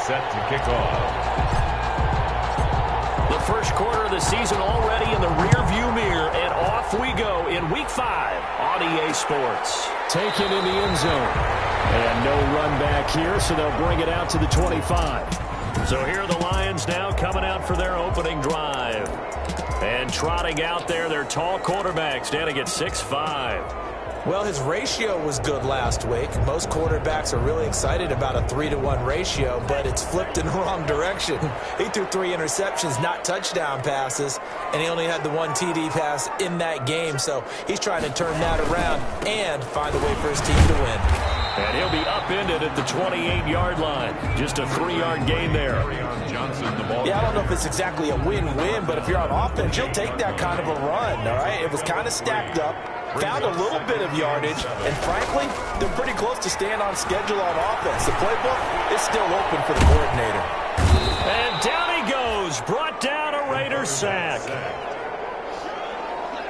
Set to kick off. The first quarter of the season already in the rearview mirror, and off we go in Week 5 on EA Sports. Taken in the end zone. And no run back here, so they'll bring it out to the 25. So here are the Lions now coming out for their opening drive. And trotting out there, their tall quarterback standing at 6'5". Well, his ratio was good last week. Most quarterbacks are really excited about a 3-to-1 ratio, but it's flipped in the wrong direction. He threw 3 interceptions, not touchdown passes, and he only had the 1 TD pass in that game. So he's trying to turn that around and find a way for his team to win. And he'll be upended at the 28-yard line. Just a 3-yard gain there. Yeah, I don't know if it's exactly a win-win, but if you're on offense, you'll take that kind of a run, all right? It was kind of stacked up. Found a little bit of yardage, and frankly, they're pretty close to staying on schedule on offense. The playbook is still open for the coordinator. And down he goes, brought down a Raiders sack.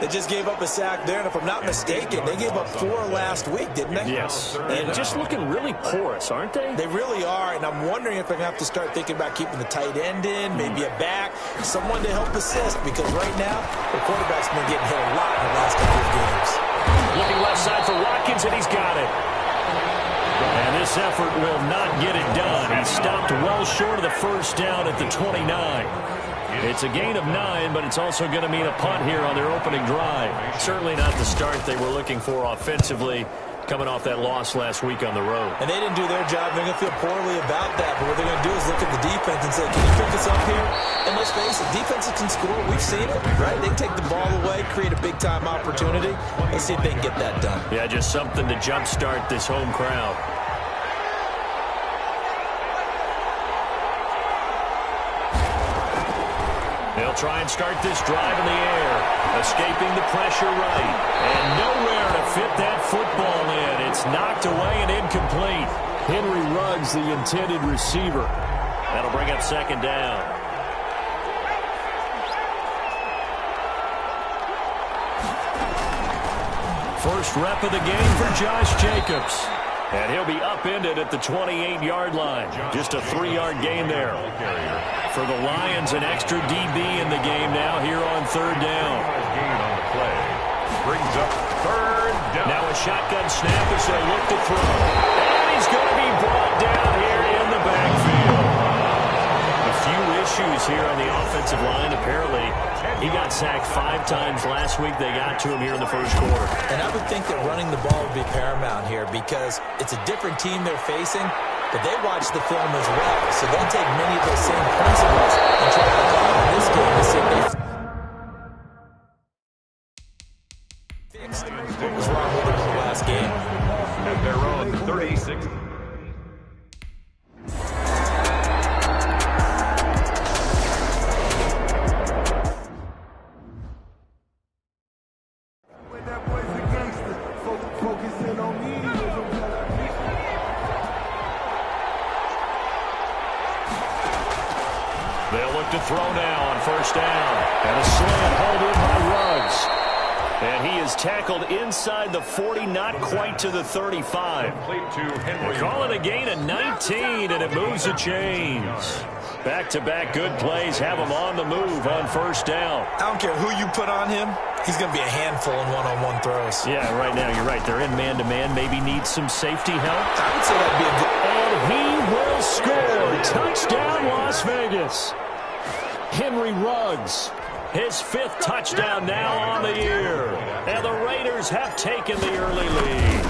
They just gave up a sack there, and if I'm not mistaken, they gave up 4 last week, didn't they? Yes. And just looking really porous, aren't they? They really are, and I'm wondering if they're going to have to start thinking about keeping the tight end in, maybe a back, someone to help assist, because right now, the quarterback's been getting hit a lot in the last couple of games. Looking left side for Watkins, and he's got it. And this effort will not get it done. He stopped well short of the first down at the 29. It's a gain of 9, but it's also going to mean a punt here on their opening drive. Certainly not the start they were looking for offensively, coming off that loss last week on the road. And they didn't do their job. They're going to feel poorly about that. But what they're going to do is look at the defense and say, can you pick us up here? And let's face it, defenses can score. We've seen it, right? They take the ball away, create a big-time opportunity. Let's see if they can get that done. Yeah, just something to jumpstart this home crowd. They'll try and start this drive in the air, escaping the pressure right, and nowhere to fit that football in. It's knocked away and incomplete. Henry Ruggs, the intended receiver. That'll bring up second down. First rep of the game for Josh Jacobs. And he'll be upended at the 28-yard line. Just a 3-yard gain there. For the Lions, an extra DB in the game now here on third down. Gain on the play. Brings up third down. Now a shotgun snap as they look to throw. And he's going to be brought down here in the backfield. A few issues here on the offensive line. Apparently, he got sacked 5 times last week. They got to him here in the first quarter. And I would think that running the ball would be paramount here because it's a different team they're facing, but they watch the film as well. So they'll take many of those same principles and try to apply them in this game to see if they fixed what was wrong with them in the last game. At their own 36. They'll look to throw now on first down. And a slant hold in by Ruggs. And he is tackled inside the 40, not quite to the 35. We're calling a gain of 19, and it moves the chains. Back-to-back good plays have him on the move on first down. I don't care who you put on him. He's going to be a handful in one-on-one throws. Yeah, right now you're right. They're in man-to-man. Maybe need some safety help. I would say that'd be a good... And he will score. Touchdown, Las Vegas. Henry Ruggs. His 5th touchdown now on the year. And the Raiders have taken the early lead.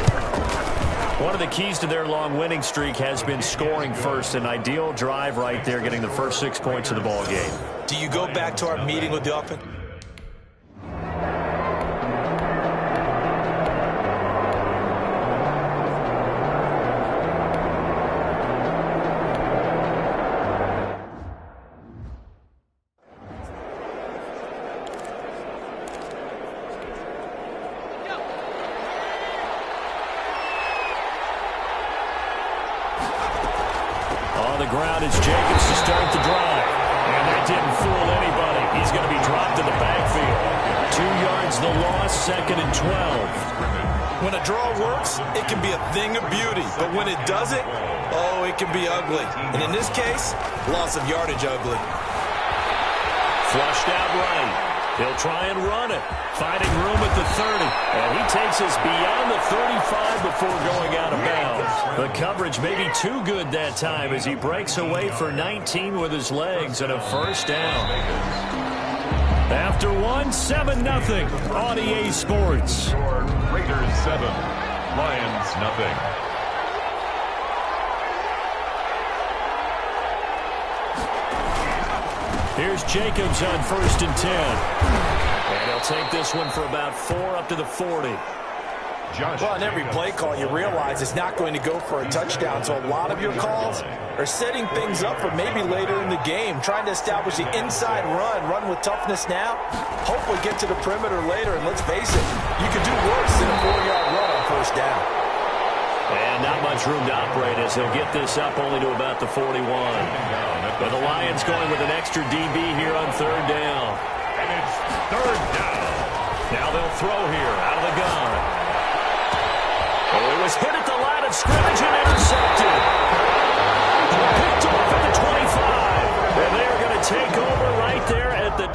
One of the keys to their long winning streak has been scoring first. An ideal drive right there, getting the first 6 points of the ball game. Do you go back to our meeting with the offense? On the ground is Jacobs to start the drive. And that didn't fool anybody. He's going to be dropped in the backfield. 2 yards the loss, 2nd and 12. When a draw works, it can be a thing of beauty. But when it doesn't, oh, it can be ugly. And in this case, loss of yardage ugly. Flushed out right. He'll try and run it. Finding room at the 30. And he takes us beyond the 35 before going out of bounds. The coverage may be too good that time as he breaks away for 19 with his legs and a first down. After one, 7-0 on EA Sports. Raiders 7, Lions nothing. Here's Jacobs on 1st and 10. And he'll take this one for about 4 up to the 40. Well, in every play call, you realize it's not going to go for a touchdown. So a lot of your calls are setting things up for maybe later in the game, trying to establish the inside run with toughness now. Hopefully get to the perimeter later. And let's face it, you could do worse than a 4-yard run on first down. And not much room to operate as he'll get this up only to about the 41. But the Lions going with an extra DB here on 3rd down. And it's 3rd down. Now they'll throw here out of the gun. Oh, he was hit at the line of scrimmage and intercepted. Picked off at the 25. And they're going to take over right there at the...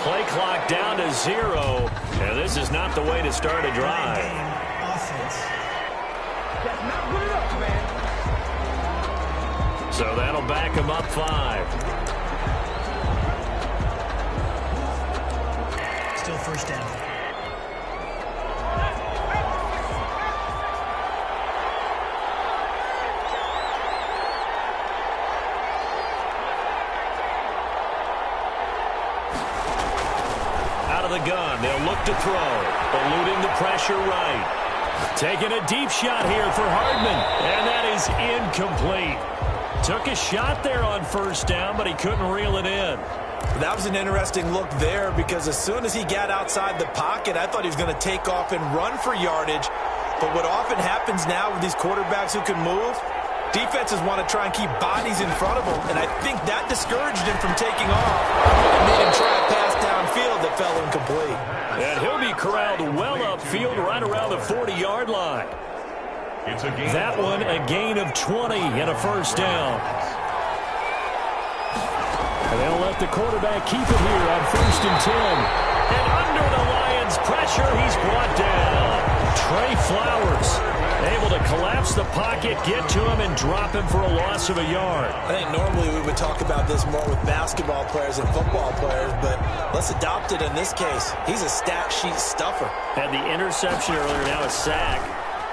Play clock down to 0. And this is not the way to start a drive. So that'll back him up 5. Still first down. The gun. They'll look to throw. Eluding the pressure right. Taking a deep shot here for Hardman. And that is incomplete. Took a shot there on first down, but he couldn't reel it in. That was an interesting look there because as soon as he got outside the pocket, I thought he was going to take off and run for yardage. But what often happens now with these quarterbacks who can move, defenses want to try and keep bodies in front of them, and I think that discouraged him from taking off and made him try a pass downfield that fell incomplete. And he'll be corralled well upfield right around the 40-yard line. It's a gain. That one a gain of 20 and a first down. And they'll let the quarterback keep it here on 1st and 10. And under the Lions' pressure, he's brought down. Trey Flowers able to collapse the pocket, get to him, and drop him for a loss of a yard. I think normally we would talk about this more with basketball players and football players, but let's adopt it in this case. He's a stat sheet stuffer. Had the interception earlier, now a sack.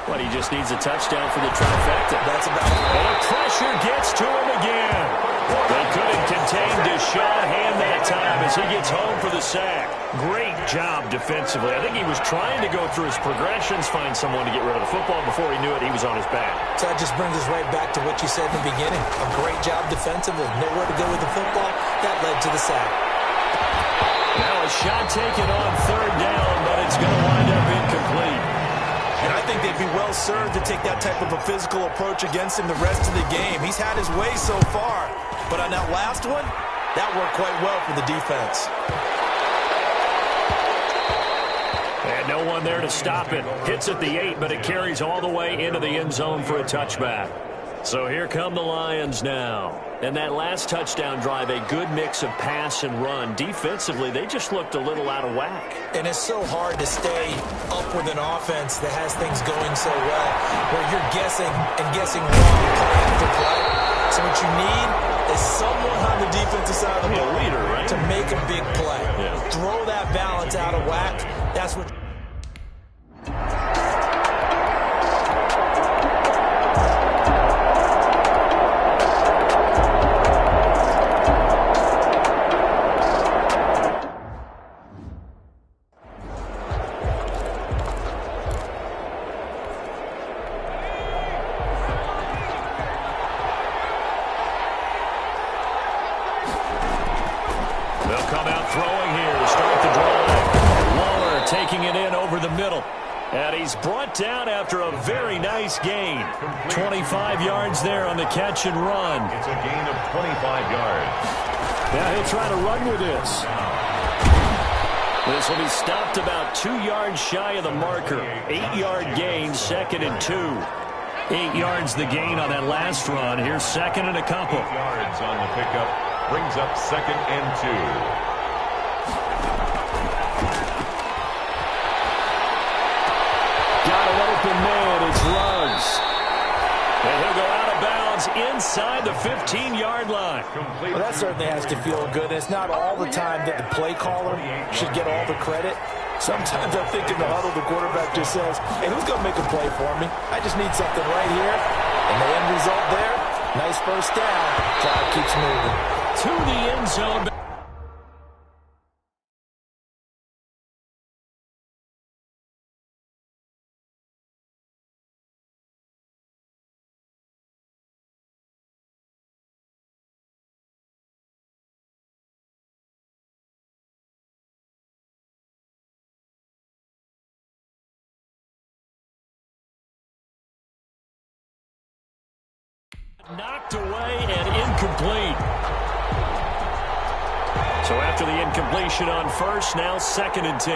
But he just needs a touchdown for the trifecta. That's about it. And the pressure gets to him again. They couldn't contain Deshaun Hand that time as he gets home for the sack. Great job defensively. I think he was trying to go through his progressions, find someone to get rid of the football. Before he knew it, he was on his back. So that just brings us right back to what you said in the beginning. A great job defensively. Nowhere to go with the football. That led to the sack. Now a shot taken on 3rd down, but it's going to wind up incomplete. And I think they'd be well served to take that type of a physical approach against him the rest of the game. He's had his way so far. But on that last one, that worked quite well for the defense. And no one there to stop it. Hits at the 8, but it carries all the way into the end zone for a touchback. So here come the Lions now. And that last touchdown drive, a good mix of pass and run. Defensively, they just looked a little out of whack. And it's so hard to stay up with an offense that has things going so well, where you're guessing and guessing wrong play after play. So what you need is someone on the defensive side of the ball leader, right? to make a big play. Yeah. Throw that balance out of whack. That's what... taking it in over the middle. And he's brought down after a very nice gain. 25 yards there on the catch and run. It's a gain of 25 yards. Now he'll try to run with this. This will be stopped about 2 yards shy of the marker. 8-yard gain, 2nd and 2. 8 yards the gain on that last run. Here's 2nd and a couple. 8 yards on the pickup. Brings up 2nd and 2. Got an open man. It's Ruggs. And he'll go out of bounds inside the 15-yard line. Well, that certainly has to feel good. It's not all the time that the play caller should get all the credit. Sometimes I think in the huddle, the quarterback just says, hey, who's going to make a play for me? I just need something right here. And the end result there, nice first down. Drive keeps moving. To the end zone. Knocked away and incomplete. So after the incompletion on first, now 2nd and 10.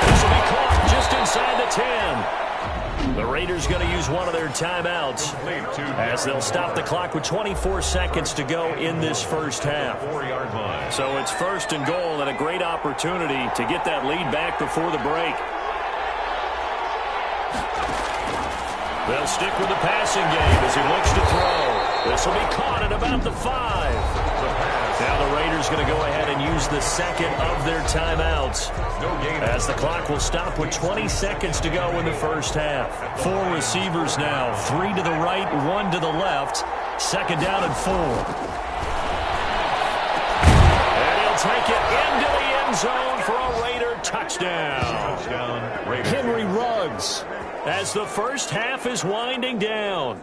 This will be caught just inside the 10. The Raiders going to use one of their timeouts as they'll stop the clock with 24 seconds to go in this first half. So it's 1st and goal and a great opportunity to get that lead back before the break. They'll stick with the passing game as he looks to throw. This will be caught at about the 5. Now the Raiders going to go ahead and use the 2nd of their timeouts as the clock will stop with 20 seconds to go in the first half. 4 receivers now, 3 to the right, 1 to the left. 2nd down and 4. And he'll take it into the end zone for a Raider touchdown. Henry Ruggs. As the first half is winding down.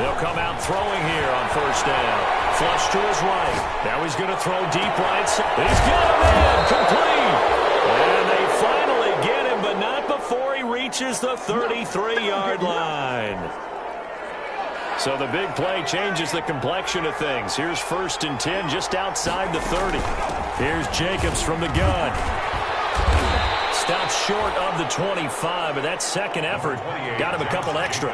They'll come out throwing here on first down. Flush to his right. Now he's going to throw deep right. He's got him in. Complete. And they finally get him, but not before he reaches the 33-yard line. So the big play changes the complexion of things. Here's 1st and 10 just outside the 30. Here's Jacobs from the gun. Stops short of the 25, but that 2nd effort got him a couple extra.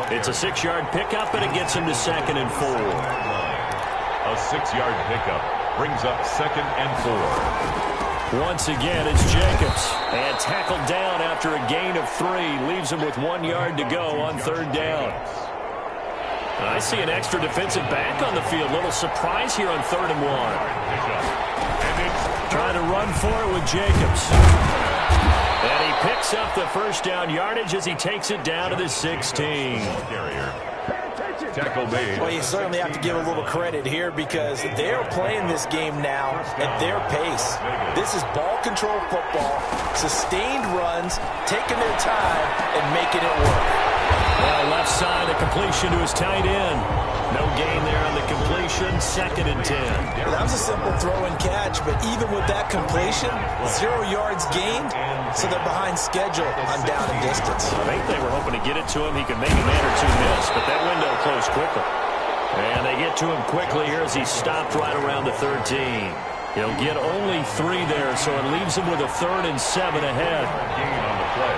It's a 6-yard pickup, and it gets him to 2nd and 4. A 6-yard pickup brings up 2nd and 4. Once again, it's Jacobs. And tackled down after a gain of 3. Leaves him with 1 yard to go on 3rd down. I see an extra defensive back on the field. Little surprise here on 3rd and 1. Trying to run for it with Jacobs. And he picks up the first down yardage as he takes it down to the 16. Tackle made. Well, you certainly have to give a little credit here because they're playing this game now at their pace. This is ball control football, sustained runs, taking their time, and making it work. Well, left side, a completion to his tight end. No gain there on the completion, 2nd and 10. That was a simple throw and catch, but even with that completion, 0 yards gained, so they're behind schedule on down and distance. I think they were hoping to get it to him. He could make a man or two miss, but that window closed quickly. And they get to him quickly here as he stopped right around the 13. He'll get only 3 there, so it leaves him with a 3rd and 7 ahead. Gain on the play.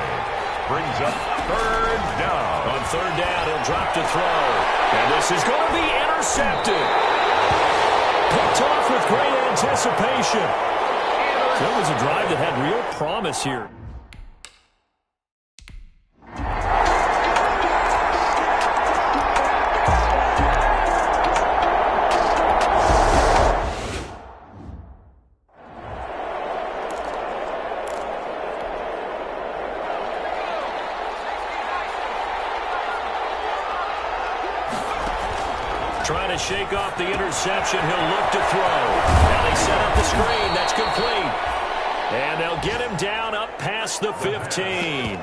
Brings up 3rd down. On 3rd down, he'll drop to throw. And this is going to be intercepted. Picked off with great anticipation. That was a drive that had real promise here. Trying to shake off the interception. He'll look to throw. Now they set up the screen. That's complete. And they'll get him down up past the 15.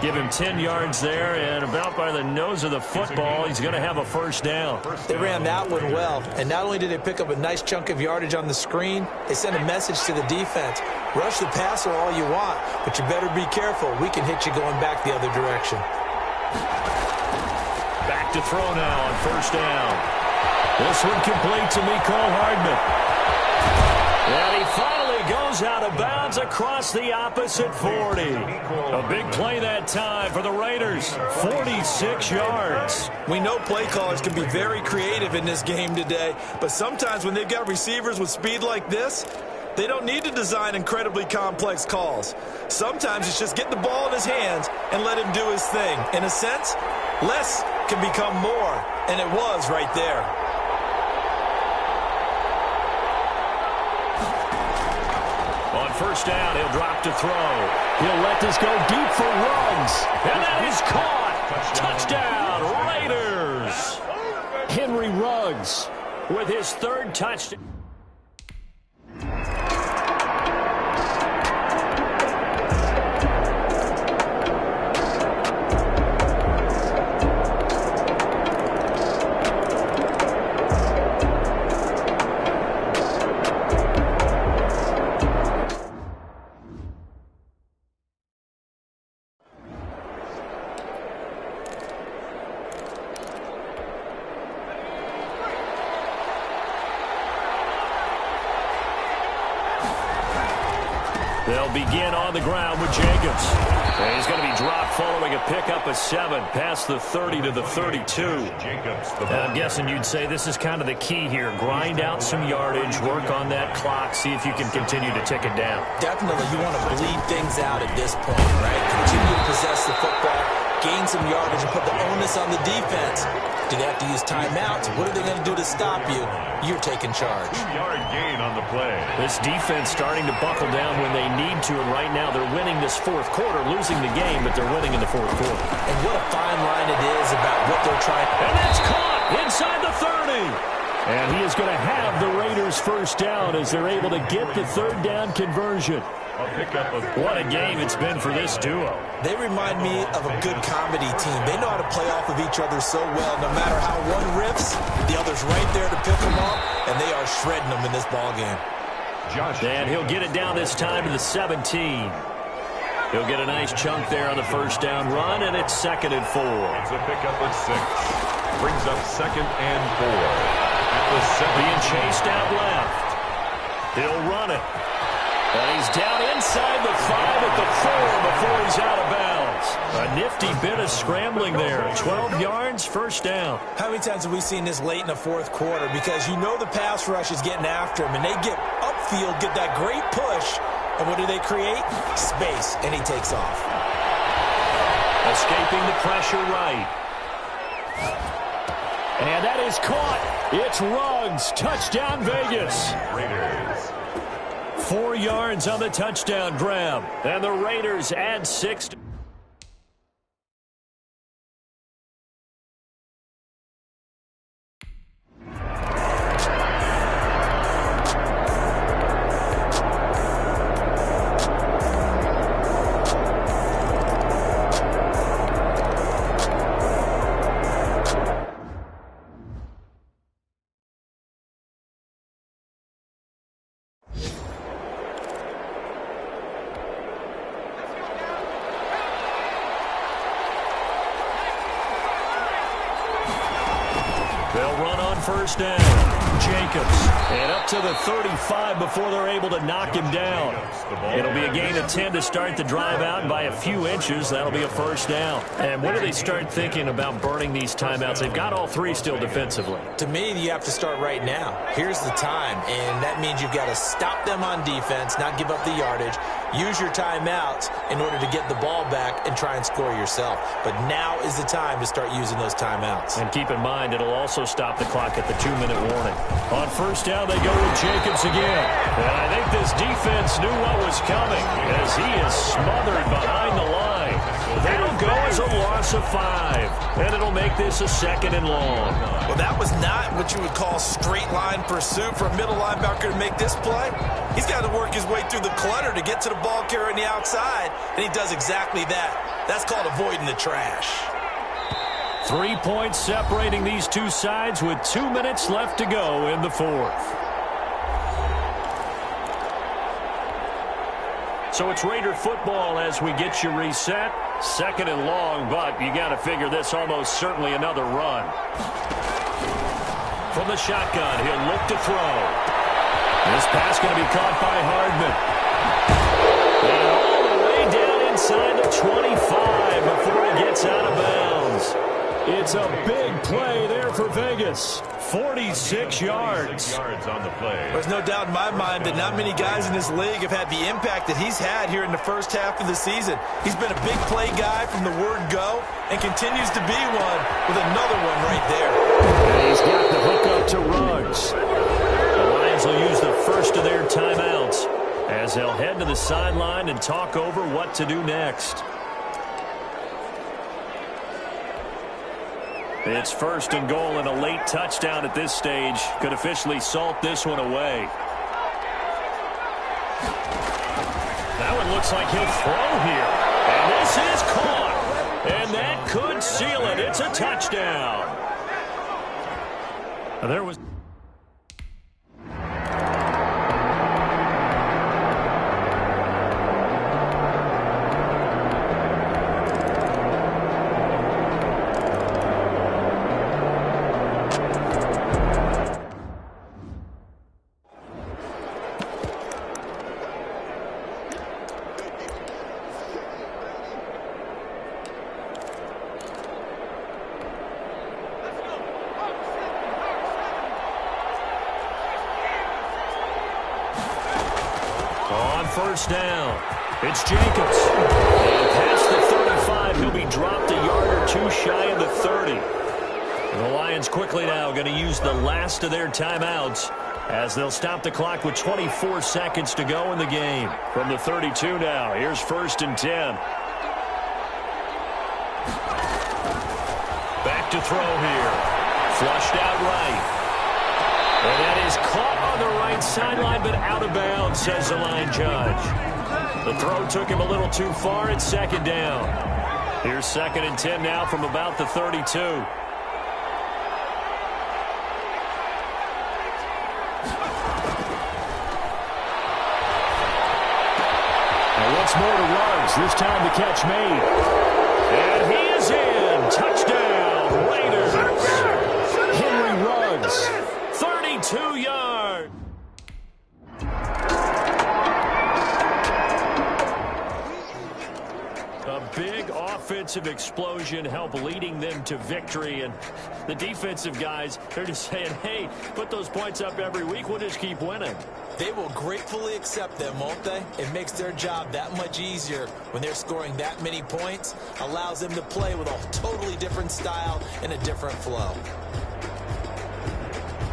Give him 10 yards there, and about by the nose of the football, he's going to have a first down. They ran that one well, and not only did they pick up a nice chunk of yardage on the screen, they sent a message to the defense. Rush the passer all you want, but you better be careful. We can hit you going back the other direction. Back to throw now on first down. This one complete to Mecole Hardman. And he finally goes out of bounds across the opposite 40. A big play that time for the Raiders. 46 yards. We know play callers can be very creative in this game today, but sometimes when they've got receivers with speed like this, they don't need to design incredibly complex calls. Sometimes it's just get the ball in his hands and let him do his thing. In a sense, less can become more, and it was right there. On first down, he'll drop to throw. He'll let this go deep for Ruggs. And that is caught. Touchdown, Raiders. Henry Ruggs with his third touchdown. They'll begin on the ground with Jacobs. And he's going to be dropped following a pickup of 7 past the 30 to the 32. I'm guessing you'd say this is kind of the key here. Grind out some yardage, work on that clock, see if you can continue to tick it down. Definitely, you want to bleed things out at this point, right? Continue to possess the football, gain some yardage, and put the onus on the defense. Do they have to use timeouts? What are they going to do to stop you? You're taking charge. 2-yard gain on the play. This defense starting to buckle down when they need to, and right now they're winning this fourth quarter, losing the game, but they're winning in the fourth quarter. And what a fine line it is about what they're trying. And that's caught inside the 30. And he is going to have the Raiders first down as they're able to get the third down conversion. What a game it's been for this duo. They remind me of a good comedy team. They know how to play off of each other so well. No matter how one riffs, the other's right there to pick them up, and they are shredding them in this ballgame. And he'll get it down this time to the 17. He'll get a nice chunk there on the first down run, and it's 2nd and 4. It's a pickup of 6. Brings up 2nd and 4. At the 7. Being chased out left. He'll run it. And he's down inside the 5 at the 4 before he's out of bounds. A nifty bit of scrambling there. 12 yards, first down. How many times have we seen this late in the fourth quarter? Because you know the pass rush is getting after him, and they get upfield, get that great push, and what do they create? Space, and he takes off. Escaping the pressure right. And that is caught. It's Ruggs. Touchdown, Vegas. Raiders. 4 yards on the touchdown grab. And the Raiders add 6. They'll run on first down. Jacobs. And up to the 35 before they're able to knock him down. It'll be a gain of 10 to start the drive out, and by a few inches, that'll be a first down. And when do they start thinking about burning these timeouts? They've got all 3 still defensively. To me, you have to start right now. Here's the time, and that means you've got to stop them on defense, not give up the yardage, use your timeouts in order to get the ball back and try and score yourself. But now is the time to start using those timeouts. And keep in mind, it'll also stop the clock at the 2-minute warning. On first down, they go with Jacobs again. And I think this defense knew what was coming as he is smothered behind the line. They'll go has a loss of 5, and it'll make this a 2nd and long. Well, that was not what you would call straight line pursuit for a middle linebacker to make this play. He's got to work his way through the clutter to get to the ball carrier on the outside, and he does exactly that. That's called avoiding the trash. 3 points separating these two sides with 2 minutes left to go in the 4th. So it's Raider football as we get you reset. 2nd and long, but you got to figure this almost certainly another run. From the shotgun, he'll look to throw. This pass going to be caught by Hardman. And all the way down inside the 25 before he gets out of bounds. It's a big play there for Vegas. 46 yards. On the play. There's no doubt in my mind that not many guys in this league have had the impact that he's had here in the first half of the season. He's been a big play guy from the word go and continues to be one with another one right there. And he's got the hook up to Ruggs. The Lions will use the first of their timeouts as they'll head to the sideline and talk over what to do next. It's 1st and goal, and a late touchdown at this stage could officially salt this one away. That one looks like he'll throw here. And this is caught. And that could seal it. It's a touchdown. There was... First down. It's Jacobs. And past the 35, he'll be dropped a yard or 2 shy of the 30. And the Lions quickly now going to use the last of their timeouts as they'll stop the clock with 24 seconds to go in the game. From the 32 now, here's 1st and 10. Back to throw here. Flushed out right. And that is caught on the right sideline, but out of bounds, says the line judge. The throw took him a little too far. It's 2nd down. Here's 2nd and 10 now from about the 32. And once more to Ruggs. This time the catch made. And he is in. Touchdown, Raiders. Henry Ruggs. 32 yards. A big offensive explosion helped leading them to victory. And the defensive guys, they're just saying, hey, put those points up every week. We'll just keep winning. They will gratefully accept them, won't they? It makes their job that much easier when they're scoring that many points. Allows them to play with a totally different style and a different flow.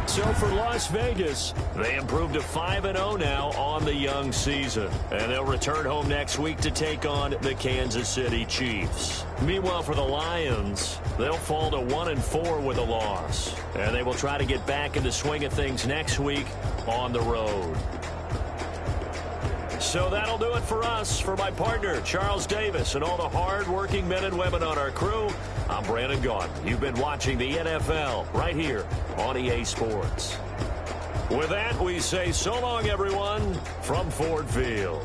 So for Las Vegas, they improved to 5-0 now on the young season. And they'll return home next week to take on the Kansas City Chiefs. Meanwhile, for the Lions, they'll fall to 1-4 with a loss. And they will try to get back in the swing of things next week on the road. So that'll do it for us. For my partner, Charles Davis, and all the hard-working men and women on our crew, I'm Brandon Gaudin. You've been watching the NFL right here on EA Sports. With that, we say so long, everyone, from Ford Field.